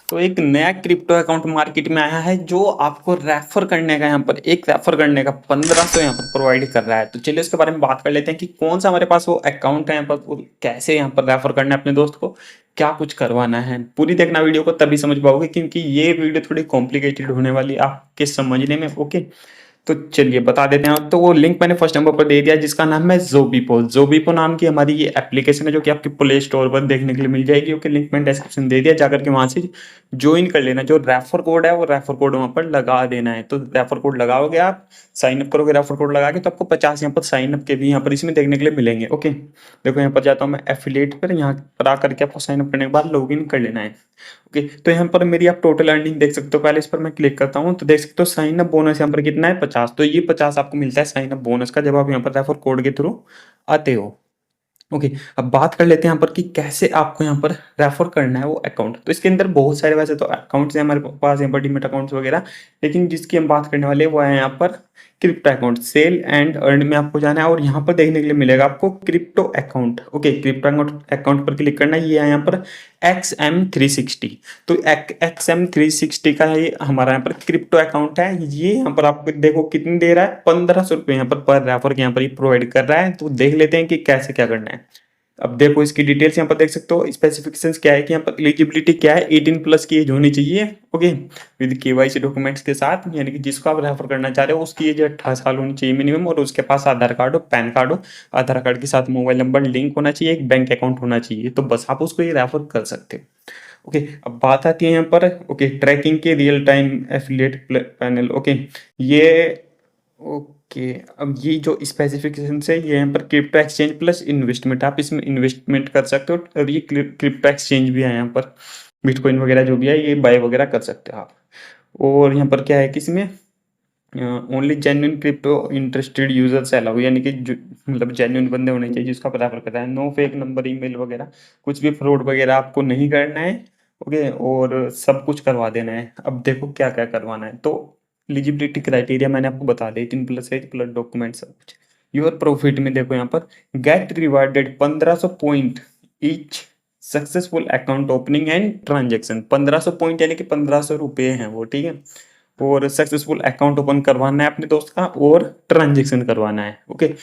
तो एक नया क्रिप्टो अकाउंट मार्केट में आया है जो आपको रेफर करने का यहाँ पर एक रेफर करने का 1500 यहाँ पर प्रोवाइड कर रहा है। तो चलिए उसके बारे में बात कर लेते हैं कि कौन सा हमारे पास वो अकाउंट है यहाँ पर, वो कैसे यहाँ पर रेफर करना है अपने दोस्त को, क्या कुछ करवाना है। पूरी देखना वीडियो को, तभी समझ पाओगे क्योंकि ये वीडियो थोड़ी कॉम्प्लिकेटेड होने वाली है आपके समझने में। ओके, तो चलिए बता देते हैं। तो वो लिंक मैंने फर्स्ट नंबर पर दे दिया जिसका नाम है ज़ोबीपो। ज़ोबीपो नाम की हमारी ये एप्लीकेशन है जो कि आपके प्ले स्टोर पर देखने के लिए मिल जाएगी। ओके, लिंक मैंने डिस्क्रिप्शन दे दिया, जाकर के वहां से ज्वाइन कर लेना। जो रेफर कोड है वो रेफर कोड वहां पर लगा देना है। तो रेफर कोड लगाओगे, आप साइन अप करोगे रेफर कोड लगा के, तो आपको 50 यहाँ पर साइन अप के भी यहाँ पर इसमें देखने के लिए मिलेंगे। ओके, देखो यहाँ पर जाता हूँ मैं एफिलिएट पर, यहाँ पर आकर के आपको साइन अप करने के बाद लॉग इन कर लेना है। ओके, तो यहाँ पर मेरी आप टोटल अर्निंग देख सकते हो। पहले इस पर मैं क्लिक करता हूँ तो देख सकते हो साइन अप बोनस यहाँ पर कितना है, 50। तो ये 50 आपको मिलता है साइन अप बोनस का जब आप यहाँ पर रेफर कोड के थ्रू आते हो। ओके, अब बात कर लेते हैं यहाँ पर कि कैसे आपको यहाँ पर रेफर करना है वो अकाउंट। तो इसके अंदर बहुत सारे वैसे तो अकाउंट्स हैं हमारे पास यहाँ पर, डीमेट अकाउंट्स वगैरह, लेकिन जिसकी हम बात करने वाले हैं वो है यहाँ पर crypto account. Sale and earn में आपको जाना है और यहाँ पर देखने के लिए मिलेगा आपको crypto account. Okay, crypto account पर क्लिक करना है। ये है यहाँ पर XM360। तो XM360 का ये हमारा यहाँ पर क्रिप्टो अकाउंट है। ये यहाँ पर आपको देखो कितनी दे रहा है, 1500 रुपये यहाँ पर रेफर के यहाँ पर ये प्रोवाइड कर रहा है। तो देख लेते हैं कि कैसे क्या करना है। अब देखो इसकी डिटेल्स यहाँ पर देख सकते हो। स्पेसिफिकेशंस क्या है कि यहाँ पर एलिजिबिलिटी क्या है, 18 प्लस की एज होनी चाहिए। ओके, विद केवाईसी डॉक्यूमेंट्स के साथ, यानी कि जिसको आप रेफर करना चाह रहे हो उसकी एज 18 साल होनी चाहिए मिनिमम, और उसके पास आधार कार्ड हो, पैन कार्ड हो, आधार कार्ड के साथ मोबाइल नंबर लिंक होना चाहिए, एक बैंक अकाउंट होना चाहिए। तो बस आप उसको ये रेफर कर सकते हो। ओके, अब बात आती है यहाँ पर ओके ट्रैकिंग के real time affiliate panel. Okay, ये ओके, अब ये जो स्पेसिफिकेशन है ये यहाँ पर क्रिप्टो एक्सचेंज प्लस इन्वेस्टमेंट, आप इसमें इन्वेस्टमेंट कर सकते हो। और ये क्रिप्टो एक्सचेंज भी है यहाँ पर, बिटकॉइन वगैरह जो भी है ये बाय वगैरह कर सकते हो आप। और यहाँ पर क्या है कि इसमें only genuine crypto interested users allow, यानी कि मतलब जेन्युइन बंदे होने चाहिए जिसका प्रेफर करता है। नो फेक नंबर, ईमेल वगैरह, कुछ भी फ्रॉड वगैरह आपको नहीं करना है। ओके, और सब कुछ करवा देना है। अब देखो क्या क्या करवाना है। तो एलिजिबिलिटी क्राइटेरिया मैंने आपको बता दिया, 18 प्लस एज प्लस डॉक्यूमेंट सब कुछ। योर प्रॉफिट में देखो यहाँ पर get rewarded 1500 point each successful account opening and transaction. 1500 point यानी कि 1500 रुपये हैं वो, ठीक है। और सक्सेसफुल अकाउंट ओपन करवाना है अपने दोस्त का और ट्रांजेक्शन करवाना है। ओके,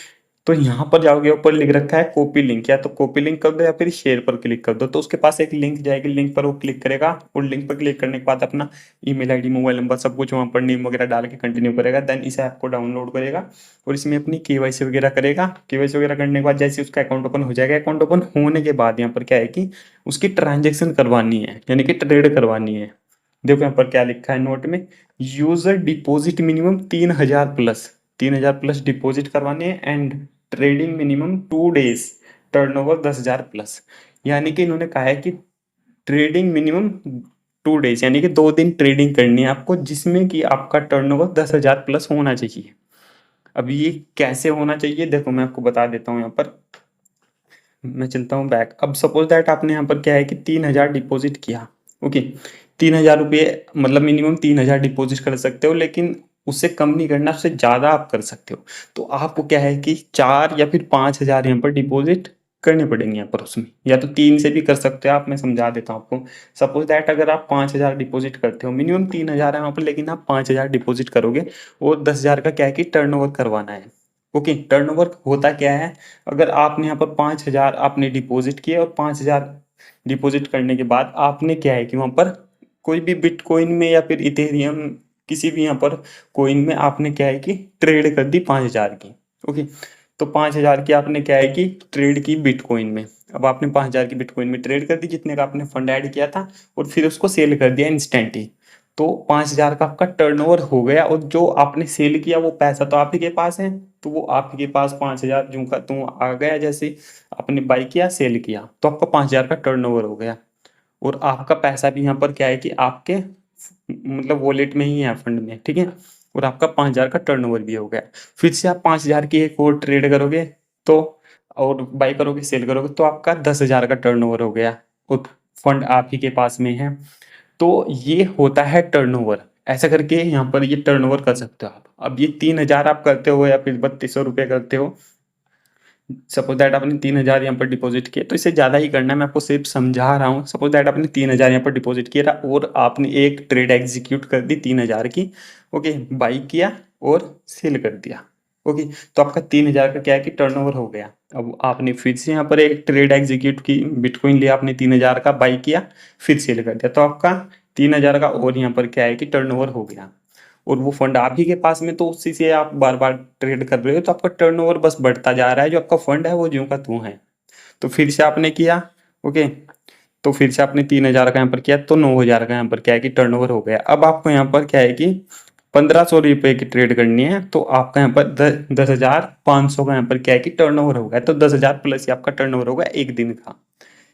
तो यहाँ पर जाओगे, ऊपर लिख रखा है कॉपी लिंक, या तो कॉपी लिंक कर दो या फिर शेयर पर क्लिक कर दो। तो उसके पास एक लिंक जाएगी, लिंक पर वो क्लिक करेगा और लिंक पर क्लिक करने के बाद अपना ईमेल आईडी, मोबाइल नंबर सब कुछ वहाँ पर नेम वगैरह डाल के कंटिन्यू करेगा। देन इसे ऐप को डाउनलोड करेगा और इसमें अपनी केवाईसी वगैरह करेगा। केवाईसी वगैरह करने के बाद जैसे उसका अकाउंट ओपन हो जाएगा, अकाउंट ओपन होने के बाद यहाँ पर क्या है कि उसकी ट्रांजेक्शन करवानी है, यानी कि ट्रेड करवानी है। देखो यहाँ पर क्या लिखा है नोट में, user deposit minimum 3000 plus deposit करवाने हैं and trading minimum 2 days, turnover 10,000 plus. यानी कि इन्होंने कहा है कि ट्रेडिंग मिनिमम 2 डेज, यानी कि 2 दिन ट्रेडिंग करनी है आपको, जिसमें कि आपका टर्नओवर 10,000 प्लस होना चाहिए। अब ये कैसे होना चाहिए देखो मैं आपको बता देता हूँ। यहाँ पर मैं चलता हूँ बैक। अब सपोज दैट आपने यहाँ पर क्या है कि 3000 डिपॉजिट किया। ओके, 3000 रुपये मतलब मिनिमम 3000 डिपॉजिट कर सकते हो, लेकिन उससे कम नहीं करना, उससे ज़्यादा आप कर सकते हो। तो आपको क्या है कि 4 या फिर 5000 यहाँ पर डिपॉजिट करने पड़ेंगे यहाँ पर उसमें, या तो 3 से भी कर सकते हो आप। मैं समझा देता हूँ आपको। सपोज दैट अगर आप 5000 डिपॉजिट करते हो, मिनिमम 3000 है वहाँ पर, लेकिन आप 5000 डिपॉजिट करोगे और 10,000 का क्या है कि टर्नओवर करवाना है। ओके, टर्नओवर होता क्या है, अगर आपने यहाँ पर 5000 आपने डिपॉजिट किए और 5000 डिपॉजिट करने के बाद आपने क्या है कि वहाँ पर कोई भी बिटकॉइन में या फिर इथेरियम, किसी भी यहाँ पर कोइन में आपने क्या है कि ट्रेड कर दी 5000 की। ओके, तो 5000 की आपने क्या है कि ट्रेड की बिटकॉइन में। अब आपने 5000 की बिटकॉइन में ट्रेड कर दी, जितने का आपने फंड ऐड किया था, और फिर उसको सेल कर दिया इंस्टेंट ही। तो 5000 का आपका टर्नओवर हो गया, और जो आपने सेल किया वो पैसा तो आप ही के पास है। तो वो आपके पास 5000 जो का तुम आ गया, जैसे आपने बाई किया सेल किया तो आपका 5000 का टर्नओवर हो गया। और आपका पैसा भी यहाँ पर क्या है कि आपके मतलब वॉलेट में ही है, फंड में, ठीक है। और आपका 5000 का टर्नओवर भी हो गया। फिर से आप 5000 की एक और ट्रेड करोगे तो, और बाई करोगे सेल करोगे तो आपका 10,000 का टर्नओवर हो गया, और फंड आप ही के पास में है। तो ये होता है टर्नओवर। ऐसा करके यहाँ पर ये टर्नओवर कर सकते हो आप। अब ये 3000 आप करते हो या फिर 3200 रुपये करते हो, सपोज दैट आपने 3,000 यहाँ पर डिपॉजिट किया, तो इससे ज़्यादा ही करना है, मैं आपको सिर्फ समझा रहा हूँ। सपोज दैट आपने 3,000 यहाँ पर डिपॉजिट किया था और आपने एक ट्रेड एग्जीक्यूट कर दी 3,000 की, ओके, बाई किया और सेल कर दिया, ओके, तो आपका 3,000 का क्या है कि टर्नओवर हो गया। अब आपने फिर से यहाँ पर एक ट्रेड एग्जीक्यूट की, बिटकॉइन लिया आपने 3,000 का, बाई किया, फिर सेल कर दिया, तो आपका 3,000 का और यहाँ पर क्या है कि टर्नओवर हो गया। और वो फंड आप ही के पास में, तो उसी से आप बार बार ट्रेड कर रहे हो, तो आपका टर्नओवर बस बढ़ता जा रहा है, जो आपका फंड है वो ज्यों का त्यों है। तो फिर से आपने किया, ओके, तो फिर से आपने 3,000 का यहाँ पर किया, तो 9,000 का यहाँ पर क्या है कि टर्नओवर हो गया। अब आपको यहाँ पर क्या है कि 1,500 रुपये की ट्रेड करनी है, तो आपका यहाँ पर 10,500 का यहाँ पर क्या है कि टर्नओवर हो गया, तो 10,000 प्लस ही आपका टर्नओवर होगा एक दिन का।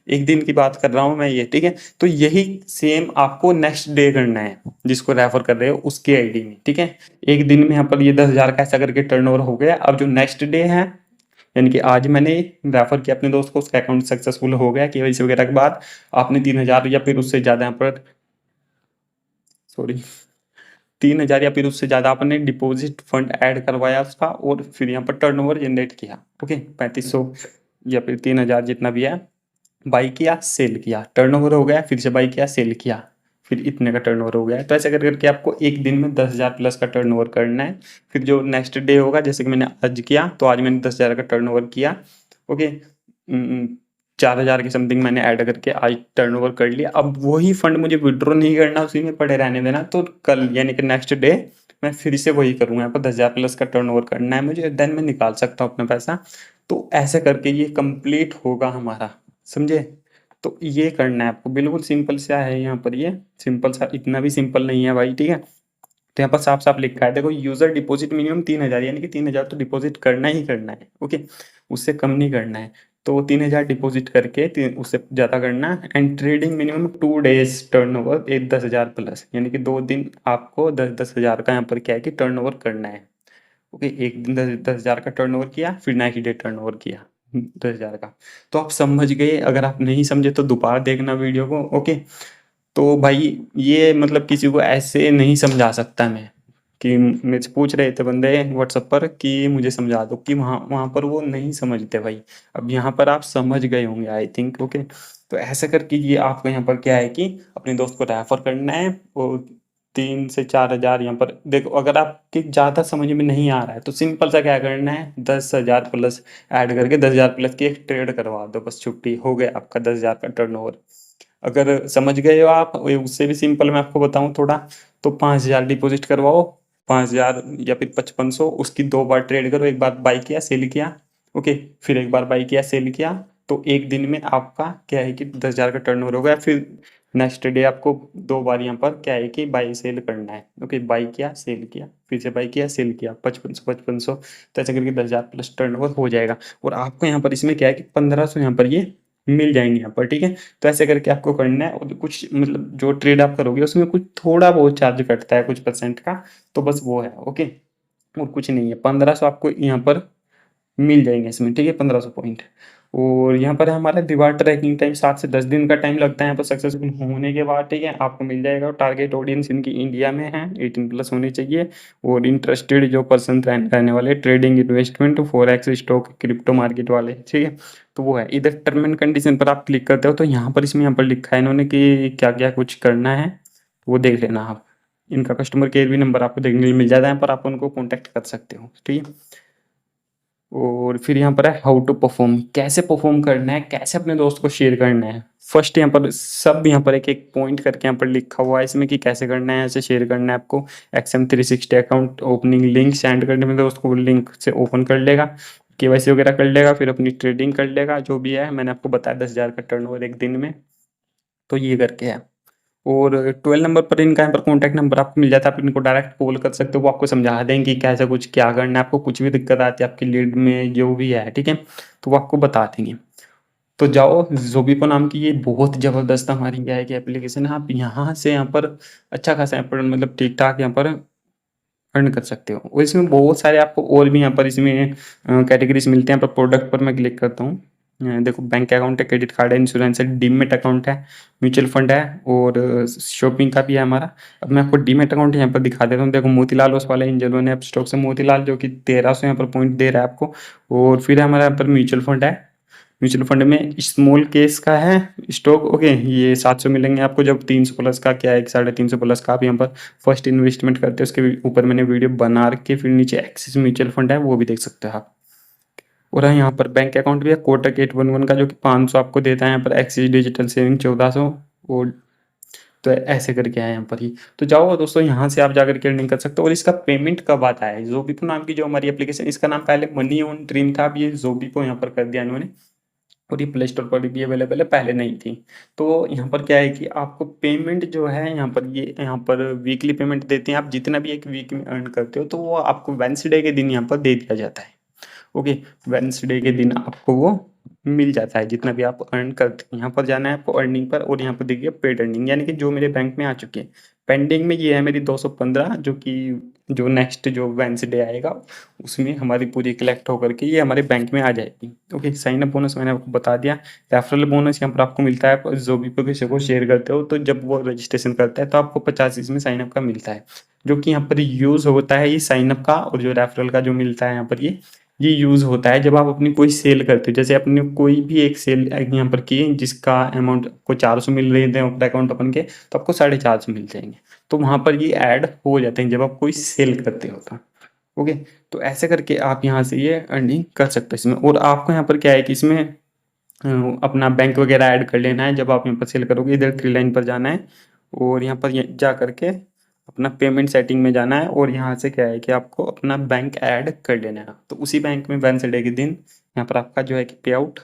एक दिन की बात कर रहा हूँ मैं ये, ठीक है। तो यही सेम आपको नेक्स्ट डे करना है, जिसको रेफर कर रहे हो उसके आईडी में, ठीक है। एक दिन में यहाँ पर ये 10,000 का ऐसा करके टर्नओवर हो गया। अब जो नेक्स्ट डे है, यानी कि आज मैंने रेफर किया अपने दोस्त को, उसका अकाउंट सक्सेसफुल हो गया केवाईसी वगैरह के बाद, आपने 3,000 या फिर उससे ज्यादा यहाँ पर, सॉरी, 3,000 या फिर उससे ज्यादा आपने डिपॉजिट फंड ऐड करवाया उसका, और फिर यहाँ पर टर्नओवर जनरेट किया, ओके, 3,500 या फिर 3,000 जितना भी है, बाई किया, सेल किया, टर्नओवर हो गया, फिर से बाई किया, सेल किया, फिर इतने का टर्नओवर हो गया। तो ऐसे कर करके आपको एक दिन में 10,000 प्लस का टर्नओवर करना है। फिर जो नेक्स्ट डे होगा, जैसे कि मैंने आज किया, तो आज मैंने 10,000 का टर्नओवर किया, ओके, 4,000 की समथिंग मैंने ऐड करके आज टर्नओवर कर लिया। अब वही फंड मुझे विड्रॉ नहीं करना, उसी में पड़े रहने देना। तो कल यानी कि नेक्स्ट डे मैं फिर से वही करूँगा, यहाँ पर 10,000 प्लस का टर्नओवर करना है मुझे, देन मैं निकाल सकता हूँ अपना पैसा। तो ऐसे करके ये कंप्लीट होगा हमारा, समझे। तो ये करना है आपको, बिल्कुल सिंपल सा है यहाँ पर, ये सिंपल सा, इतना भी सिंपल नहीं है भाई, ठीक है। तो यहाँ पर साफ साफ लिखा है, देखो, यूजर डिपॉजिट मिनिमम 3,000, यानी कि 3,000 तो डिपॉजिट करना ही करना है, ओके, उससे कम नहीं करना है। तो 3,000 डिपॉजिट करके उससे ज़्यादा करना है। And trading minimum 2 days turnover 10,000 plus, यानी कि 2 दिन आपको 10,000 का यहाँ पर क्या है कि टर्नओवर करना है, ओके। एक दिन 10,000 का टर्नओवर किया, फिर नेक्स्ट डे टर्नओवर किया 10,000 का। तो आप समझ गए। अगर आप नहीं समझे तो दोबारा देखना वीडियो को, ओके। तो भाई ये मतलब किसी को ऐसे नहीं समझा सकता मैं, कि मेरे से पूछ रहे थे बंदे व्हाट्सएप पर कि मुझे समझा दो, कि वहाँ वहाँ पर वो नहीं समझते भाई। अब यहाँ पर आप समझ गए होंगे आई थिंक, ओके। तो ऐसा करके ये आपको यहाँ पर क्या है कि अपने दोस्त को रेफर करना है, और 3 से 4 हज़ार यहाँ पर देखो। अगर आपके ज़्यादा समझ में नहीं आ रहा है तो सिंपल सा क्या करना है, 10,000 प्लस ऐड करके 10,000 प्लस की एक ट्रेड करवा दो, बस छुट्टी हो गया आपका 10,000 का टर्नओवर। अगर समझ गए हो आप, उससे भी सिंपल मैं आपको बताऊं थोड़ा, तो 5,000 डिपॉजिट करवाओ, 5,000 या फिर 5,500, उसकी 2 बार ट्रेड करो, एक बार बाई किया, सेल किया, ओके, फिर एक बार बाई किया, सेल किया। तो एक दिन में आपका क्या है कि 10,000 का टर्नओवर हो गया। फिर नेक्स्ट डे आपको 2 बार यहाँ पर क्या है कि बाई सेल करना है, ओके, बाई किया, सेल किया, फिर से बाई किया, सेल किया, 5,500 तो ऐसे करके 10,000 प्लस टर्नओवर हो जाएगा। और आपको यहाँ पर इसमें क्या है कि 1,500 यहाँ पर ये मिल जाएंगे यहाँ पर, ठीक है। तो ऐसे करके आपको करना है। और कुछ मतलब जो ट्रेड आप करोगे उसमें कुछ थोड़ा बहुत चार्ज कटता है कुछ परसेंट का, तो बस वो है, ओके, और कुछ नहीं है। 1,500 आपको यहाँ पर मिल जाएंगे इसमें, ठीक है, 1,500 पॉइंट। और यहाँ पर है हमारा रिवार्ड ट्रैकिंग टाइम, 7 से 10 दिन का टाइम लगता है यहाँ पर सक्सेसफुल होने के बाद, ठीक है, आपको मिल जाएगा। टारगेट ऑडियंस इनकी इंडिया में है, 18 प्लस होनी चाहिए, और इंटरेस्टेड जो पर्सन रहने वाले, trading, investment, forex, stock, crypto market वाले, ठीक है। तो वो है इधर टर्म एंड कंडीशन पर आप क्लिक करते हो, तो यहाँ पर इसमें यहाँ पर लिखा है इन्होंने कि क्या क्या कुछ करना है, वो देख लेना आप। इनका कस्टमर केयर भी नंबर आपको देखने को मिल जाता है, यहाँ पर आप उनको कॉन्टैक्ट कर सकते हो, ठीक है। और फिर यहाँ पर है हाउ टू परफॉर्म, कैसे परफॉर्म करना है, कैसे अपने दोस्त को शेयर करना है। फर्स्ट यहाँ पर सब यहाँ पर एक एक पॉइंट करके यहाँ पर लिखा हुआ है इसमें कि कैसे करना है, ऐसे शेयर करना है आपको। XM360 account opening link send करने में दोस्त को लिंक से ओपन कर लेगा, केवाईसी वगैरह कर लेगा, फिर अपनी ट्रेडिंग कर लेगा, जो भी है मैंने आपको बताया 10,000 का टर्नओवर एक दिन में। तो ये करके है। और 12 नंबर पर इनका यहाँ पर कॉन्टैक्ट नंबर आपको मिल जाता है, आप इनको डायरेक्ट कॉल कर सकते हो, वो आपको समझा देंगे कि कैसे कुछ क्या करना है। आपको कुछ भी दिक्कत आती है आपकी लीड में जो भी है, ठीक है, तो वो आपको बता देंगे। तो जाओ, ज़ोबीपो नाम की ये बहुत ज़बरदस्त हमारी क्या है कि एप्लीकेशन है, आप यहाँ से यहाँ पर अच्छा खासा यहाँ पर मतलब ठीक ठाक यहाँ पर अर्न कर सकते हो। और इसमें बहुत सारे आपको और भी यहाँ पर इसमें कैटेगरीज मिलते हैं। यहाँ पर प्रोडक्ट पर मैं क्लिक करता हूँ, देखो बैंक अकाउंट है, क्रेडिट कार्ड है, इंश्योरेंस है, डीमैट अकाउंट है, म्यूचुअल फंड है और शॉपिंग का भी है हमारा। अब मैं आपको डीमैट अकाउंट यहाँ पर दिखा देता हूँ। देखो मोतीलाल ओसवाल है, एंजल वन ऐप स्टॉक से मोतीलाल, जो कि 1300 यहाँ पर पॉइंट दे रहा है आपको। और फिर हमारे यहाँ पर म्यूचुअल फंड है। म्यूचुअल फंड में स्मॉल केस का है स्टॉक, ओके, ये 700 मिलेंगे आपको जब 300 प्लस का, क्या है 350 प्लस का आप यहाँ पर फर्स्ट इन्वेस्टमेंट करते हो। उसके ऊपर मैंने वीडियो बना रखी है। फिर नीचे एक्सिस म्यूचुअल फंड है, वो भी देख सकते हो आप। और हाँ, यहाँ पर बैंक अकाउंट भी है, कोटक 811 का, जो कि 500 आपको देता है यहाँ पर। Axis digital saving 1400। और तो ऐसे करके है यहाँ पर ही। तो जाओ दोस्तों, यहाँ से आप जाकर के अर्निंग कर सकते हो। और इसका पेमेंट कब आता है, जोबिको नाम की जो हमारी एप्लीकेशन, इसका नाम पहले मनी ऑन ड्रीम था, अब ये जोबिको यहाँ पर कर दिया इन्होंने। और ये प्ले स्टोर पर भी अवेलेबल है, पहले नहीं थी। तो यहाँ पर क्या है कि आपको पेमेंट जो है यहाँ पर, ये यहाँ पर वीकली पेमेंट देते हैं। आप जितना भी एक वीक में अर्न करते हो तो वो आपको वेंसडे के दिन यहाँ पर दे दिया जाता है। ओके, वेंसडे के दिन आपको वो मिल जाता है जितना भी आप अर्न करते हैं। यहाँ पर जाना है आपको अर्निंग पर, और यहाँ पर देखिए पेड अर्निंग, यानी कि जो मेरे बैंक में आ चुकी है। पेंडिंग में ये है मेरी 215, जो कि जो नेक्स्ट जो वेंसडे आएगा उसमें हमारी पूरी कलेक्ट होकर के ये हमारे बैंक में आ जाएगी। ओके, साइन अप बोनस मैंने आपको बता दिया। रेफरल बोनस यहाँ पर आपको मिलता है, जो भी किसी को शेयर करते हो तो जब वो रजिस्ट्रेशन करता है तो आपको 50 इसमें साइन अप का मिलता है, जो कि यहाँ पर यूज़ होता है ये साइन अप का। और जो रेफरल का जो मिलता है यहाँ पर ये यूज़ होता है जब आप अपनी कोई सेल करते हो। जैसे आपने कोई भी एक सेल यहाँ पर की जिसका अमाउंट को 400 मिल रहे थे अपने अकाउंट अपन के, तो आपको 450 मिल जाएंगे। तो वहाँ पर ये ऐड हो जाते हैं जब आप कोई सेल करते हो तो। ओके, तो ऐसे करके आप यहाँ से ये अर्निंग कर सकते हो इसमें। और आपको यहाँ पर क्या है कि इसमें अपना बैंक वगैरह ऐड कर लेना है। जब आप यहाँ पर सेल करोगे, इधर थ्री लाइन पर जाना है और यहाँ पर जा करके अपना पेमेंट सेटिंग में जाना है। और यहाँ से क्या है कि आपको अपना बैंक ऐड कर लेना है। तो उसी बैंक में वेडनेसडे के दिन यहाँ पर आपका जो है कि पे आउट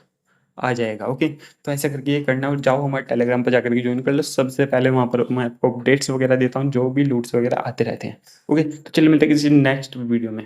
आ जाएगा। ओके, तो ऐसा करके ये करना। और जाओ हमारे टेलीग्राम पर जाकर के ज्वाइन कर लो। सबसे पहले वहाँ पर मैं आपको अपडेट्स वगैरह देता हूँ, जो भी लूट्स वगैरह आते रहते हैं। ओके, तो चलिए मिलते हैं किसी नेक्स्ट वीडियो में।